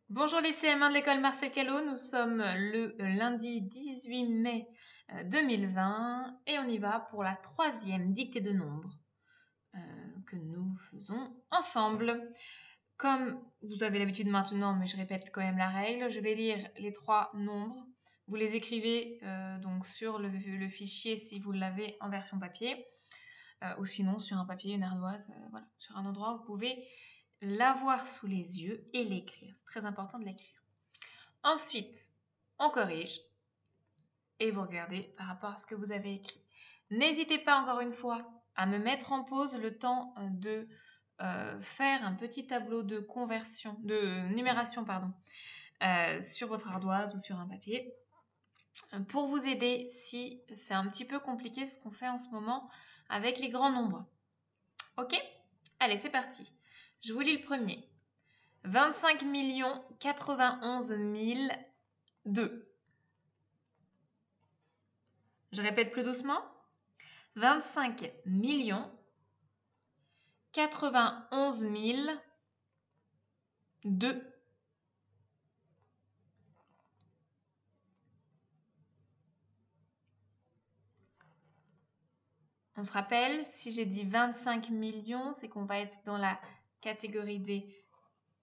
Bonjour les CM1 de l'école Marcel Callot, nous sommes le lundi 18 mai 2020 et on y va pour la troisième dictée de nombres que nous faisons ensemble. Comme vous avez l'habitude maintenant, mais je répète quand même la règle, je vais lire les trois nombres. Vous les écrivez donc sur le fichier si vous l'avez en version papier ou sinon sur un papier, une ardoise, voilà, sur un endroit où vous pouvez l'avoir sous les yeux et l'écrire. C'est très important de l'écrire. Ensuite, on corrige et vous regardez par rapport à ce que vous avez écrit. N'hésitez pas encore une fois à me mettre en pause le temps de faire un petit tableau de conversion, de numération, sur votre ardoise ou sur un papier pour vous aider si c'est un petit peu compliqué ce qu'on fait en ce moment avec les grands nombres. Ok? Allez, c'est parti. Je vous lis le premier. 25 91 002. Je répète plus doucement. 25 91 002. On se rappelle, si j'ai dit 25 millions, c'est qu'on va être dans la catégorie des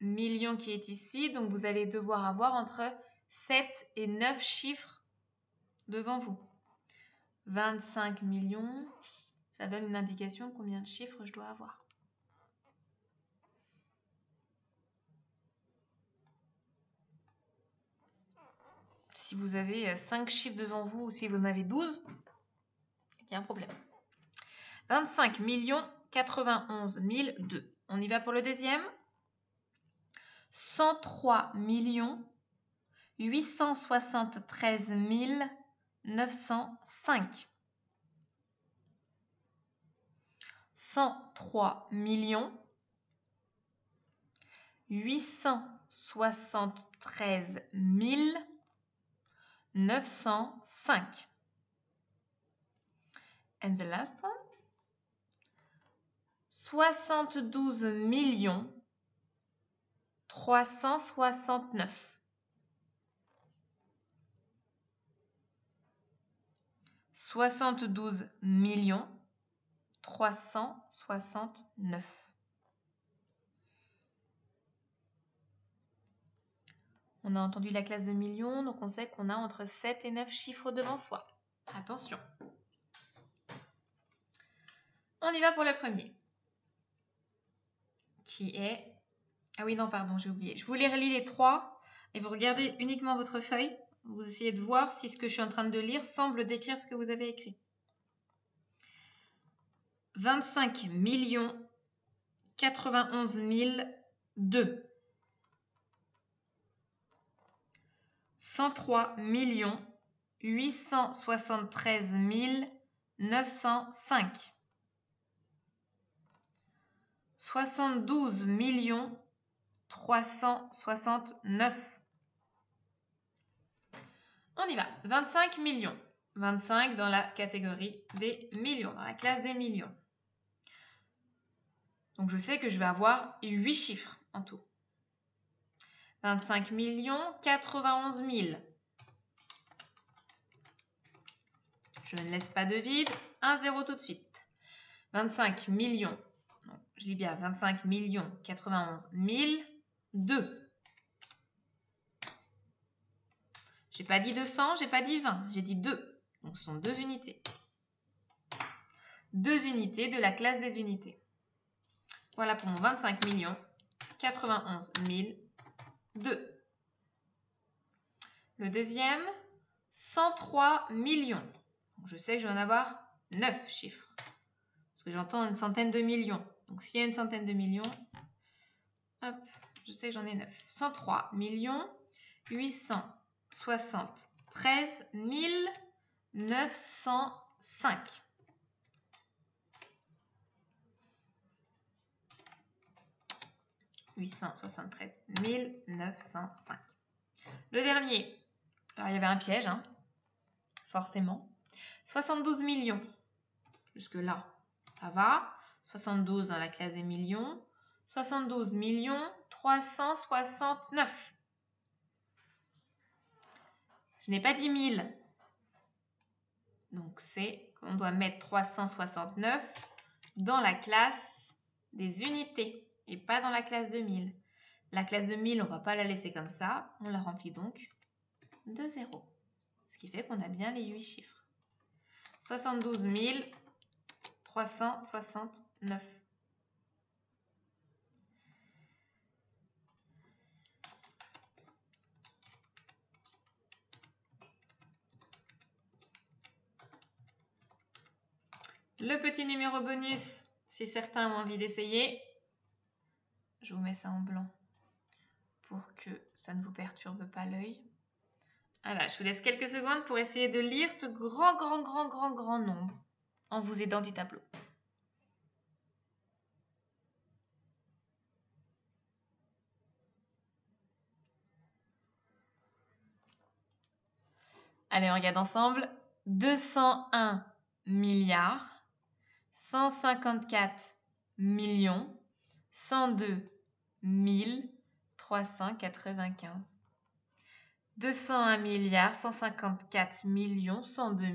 millions qui est ici. Donc, vous allez devoir avoir entre 7 et 9 chiffres devant vous. 25 millions, ça donne une indication de combien de chiffres je dois avoir. Si vous avez 5 chiffres devant vous ou si vous en avez 12, il y a un problème. 25 91 002. On y va pour le deuxième. 103 873 905. 103 873 905. And the last one. 72 369. 72 369. On a entendu la classe de millions, donc on sait qu'on a entre 7 et 9 chiffres devant soi. Attention. On y va pour le premier. Qui est... Ah oui, non, pardon, j'ai oublié. Je vous les relis les trois et vous regardez uniquement votre feuille. Vous essayez de voir si ce que je suis en train de lire semble décrire ce que vous avez écrit. 25 91 002. 103 873 905. 72 369. On y va. 25 millions. 25 dans la catégorie des millions, dans la classe des millions. Donc je sais que je vais avoir 8 chiffres en tout. 25 91 000. Je ne laisse pas de vide. 1 0 tout de suite. 25 millions. Non, je lis bien. 25 91 002. J'ai pas dit 200, j'ai pas dit 20. J'ai dit 2. Donc ce sont 2 unités. 2 unités de la classe des unités. Voilà pour mon 25 91 002. Le deuxième, 103 millions. Donc, je sais que je vais en avoir 9 chiffres. Parce que j'entends une centaine de millions. Donc s'il y a une centaine de millions, hop, je sais que j'en ai 9. 103 873 905. « 873 905. Le dernier, alors il y avait un piège, hein, forcément. 72 millions. Jusque là, ça va. 72 dans la classe des millions. 72 369. Je n'ai pas dit 1000. Donc, on doit mettre 369 dans la classe des unités et pas dans la classe de 1000. La classe de 1000, on ne va pas la laisser comme ça. On la remplit donc de 0. Ce qui fait qu'on a bien les 8 chiffres. 72 369. Le petit numéro bonus, si certains ont envie d'essayer, je vous mets ça en blanc pour que ça ne vous perturbe pas l'œil. Voilà, je vous laisse quelques secondes pour essayer de lire ce grand nombre en vous aidant du tableau. Allez, on regarde ensemble. 201 milliards, 154 millions, 102 395. 201 milliards, 154 millions, 102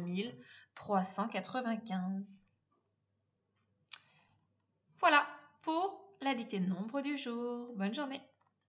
395. Voilà pour la dictée de nombres du jour. Bonne journée.